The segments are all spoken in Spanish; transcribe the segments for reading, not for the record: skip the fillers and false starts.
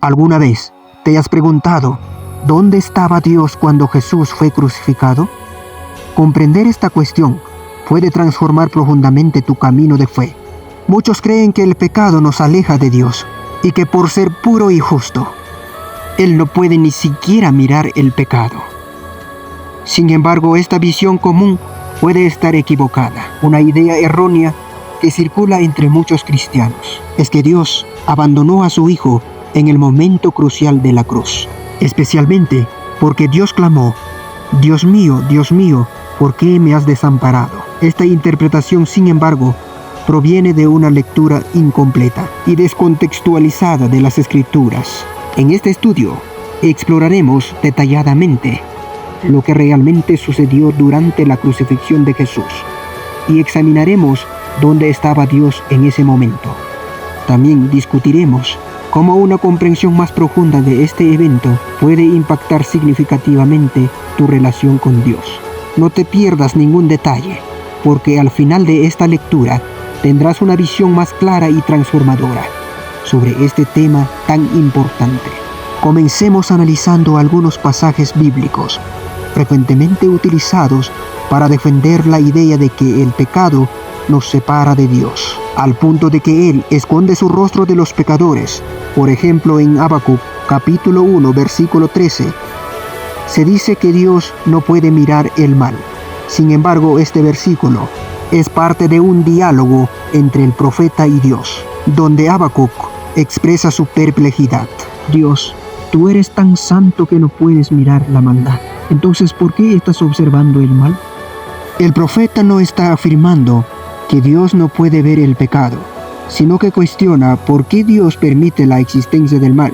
¿Alguna vez te has preguntado dónde estaba Dios cuando Jesús fue crucificado? Comprender esta cuestión puede transformar profundamente tu camino de fe. Muchos creen que el pecado nos aleja de Dios y que por ser puro y justo, Él no puede ni siquiera mirar el pecado. Sin embargo, esta visión común puede estar equivocada. Una idea errónea que circula entre muchos cristianos es que Dios abandonó a su Hijo en el momento crucial de la cruz, especialmente porque Dios clamó: Dios mío, ¿por qué me has desamparado? Esta interpretación, sin embargo, proviene de una lectura incompleta y descontextualizada de las Escrituras. En este estudio exploraremos detalladamente lo que realmente sucedió durante la crucifixión de Jesús y examinaremos dónde estaba Dios en ese momento. También discutiremos cómo una comprensión más profunda de este evento puede impactar significativamente tu relación con Dios. No te pierdas ningún detalle, porque al final de esta lectura tendrás una visión más clara y transformadora sobre este tema tan importante. Comencemos analizando algunos pasajes bíblicos frecuentemente utilizados para defender la idea de que el pecado nos separa de Dios, al punto de que Él esconde su rostro de los pecadores. Por ejemplo, en Habacuc capítulo 1 versículo 13, se dice que Dios no puede mirar el mal. Sin embargo, este versículo es parte de un diálogo entre el profeta y Dios, donde Habacuc expresa su perplejidad. Dios, tú eres tan santo que no puedes mirar la maldad. Entonces, ¿por qué estás observando el mal? El profeta no está afirmando que Dios no puede ver el pecado, sino que cuestiona por qué Dios permite la existencia del mal.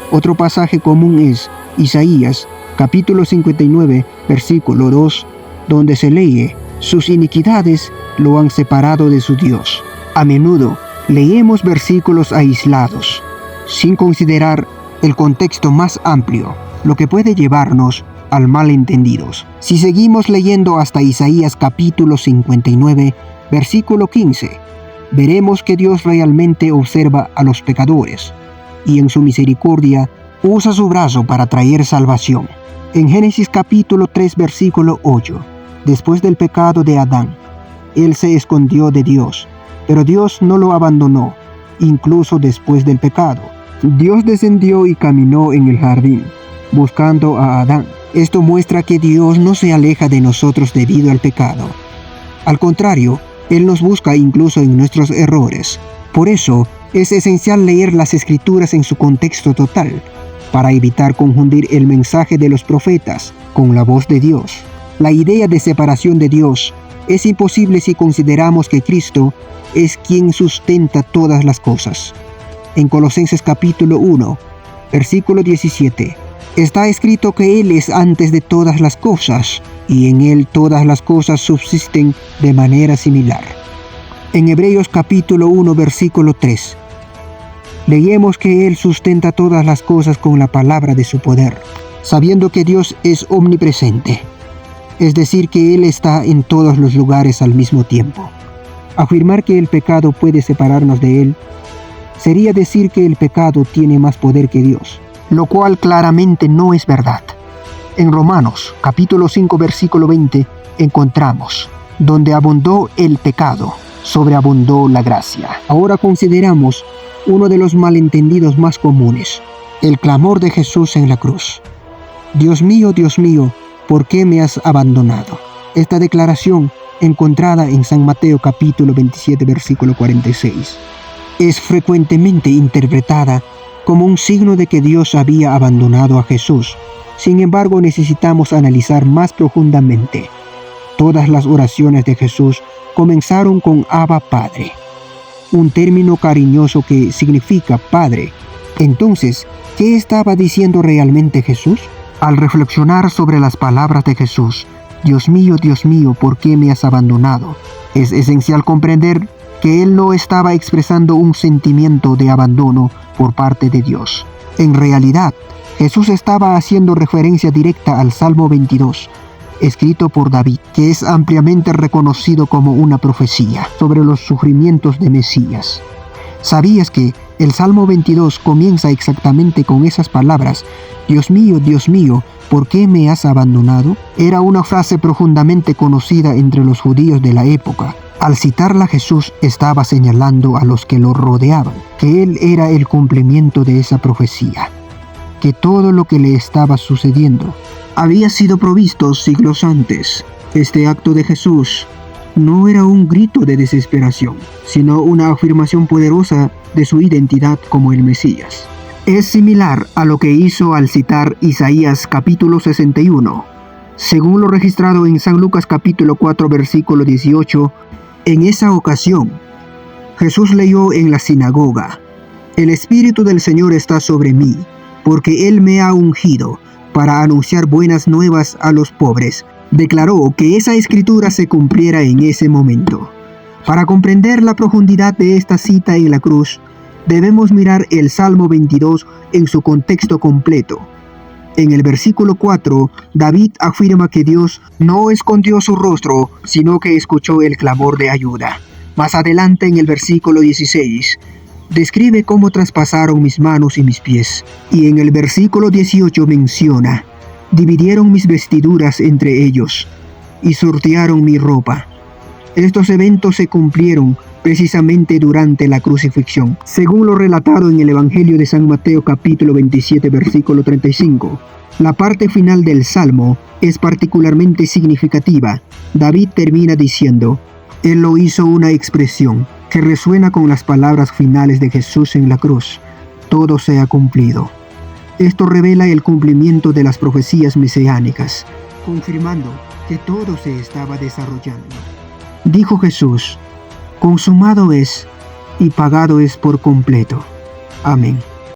Otro pasaje común es Isaías capítulo 59 versículo 2, donde se lee: sus iniquidades lo han separado de su Dios. A menudo leemos versículos aislados, sin considerar el contexto más amplio, lo que puede llevarnos al malentendidos. Si seguimos leyendo hasta Isaías capítulo 59, versículo 15, veremos que Dios realmente observa a los pecadores y en su misericordia usa su brazo para traer salvación. En Génesis capítulo 3, versículo 8, después del pecado de Adán, él se escondió de Dios, pero Dios no lo abandonó, incluso después del pecado. Dios descendió y caminó en el jardín, buscando a Adán. Esto muestra que Dios no se aleja de nosotros debido al pecado. Al contrario, Él nos busca incluso en nuestros errores. Por eso, es esencial leer las Escrituras en su contexto total, para evitar confundir el mensaje de los profetas con la voz de Dios. La idea de separación de Dios es imposible si consideramos que Cristo es quien sustenta todas las cosas. En Colosenses capítulo 1, versículo 17, está escrito que Él es antes de todas las cosas, y en Él todas las cosas subsisten de manera similar. En Hebreos capítulo 1, versículo 3, leemos que Él sustenta todas las cosas con la palabra de su poder, sabiendo que Dios es omnipresente, es decir, que Él está en todos los lugares al mismo tiempo. Afirmar que el pecado puede separarnos de Él sería decir que el pecado tiene más poder que Dios, lo cual claramente no es verdad. En Romanos capítulo 5 versículo 20 encontramos: donde abundó el pecado, sobreabundó la gracia. Ahora consideramos uno de los malentendidos más comunes, el clamor de Jesús en la cruz: Dios mío, ¿por qué me has abandonado? Esta declaración, encontrada en San Mateo capítulo 27 versículo 46, es frecuentemente interpretada como un signo de que Dios había abandonado a Jesús. Sin embargo, necesitamos analizar más profundamente. Todas las oraciones de Jesús comenzaron con Abba Padre, un término cariñoso que significa Padre. Entonces, ¿qué estaba diciendo realmente Jesús? Al reflexionar sobre las palabras de Jesús, Dios mío, ¿por qué me has abandonado?, es esencial comprender que Él no estaba expresando un sentimiento de abandono por parte de Dios. En realidad, Jesús estaba haciendo referencia directa al Salmo 22, escrito por David, que es ampliamente reconocido como una profecía sobre los sufrimientos de Mesías. ¿Sabías que El Salmo 22 comienza exactamente con esas palabras: Dios mío, ¿por qué me has abandonado? Era una frase profundamente conocida entre los judíos de la época. Al citarla, Jesús estaba señalando a los que lo rodeaban que Él era el cumplimiento de esa profecía, que todo lo que le estaba sucediendo había sido provisto siglos antes. Este acto de Jesús no era un grito de desesperación, sino una afirmación poderosa de su identidad como el Mesías. Es similar a lo que hizo al citar Isaías capítulo 61. Según lo registrado en San Lucas capítulo 4 versículo 18, en esa ocasión, Jesús leyó en la sinagoga: El Espíritu del Señor está sobre mí, porque Él me ha ungido para anunciar buenas nuevas a los pobres. Declaró que esa escritura se cumpliera en ese momento. Para comprender la profundidad de esta cita en la cruz, debemos mirar el Salmo 22 en su contexto completo. En el versículo 4, David afirma que Dios no escondió su rostro, sino que escuchó el clamor de ayuda. Más adelante, en el versículo 16, describe cómo traspasaron mis manos y mis pies. Y en el versículo 18 menciona: dividieron mis vestiduras entre ellos y sortearon mi ropa. Estos eventos se cumplieron precisamente durante la crucifixión, según lo relatado en el Evangelio de San Mateo capítulo 27 versículo 35. La parte final del Salmo es particularmente significativa. David termina diciendo: Él lo hizo una expresión que resuena con las palabras finales de Jesús en la cruz: todo se ha cumplido. Esto revela el cumplimiento de las profecías mesiánicas, confirmando que todo se estaba desarrollando. Dijo Jesús: consumado es y pagado es por completo. Amén.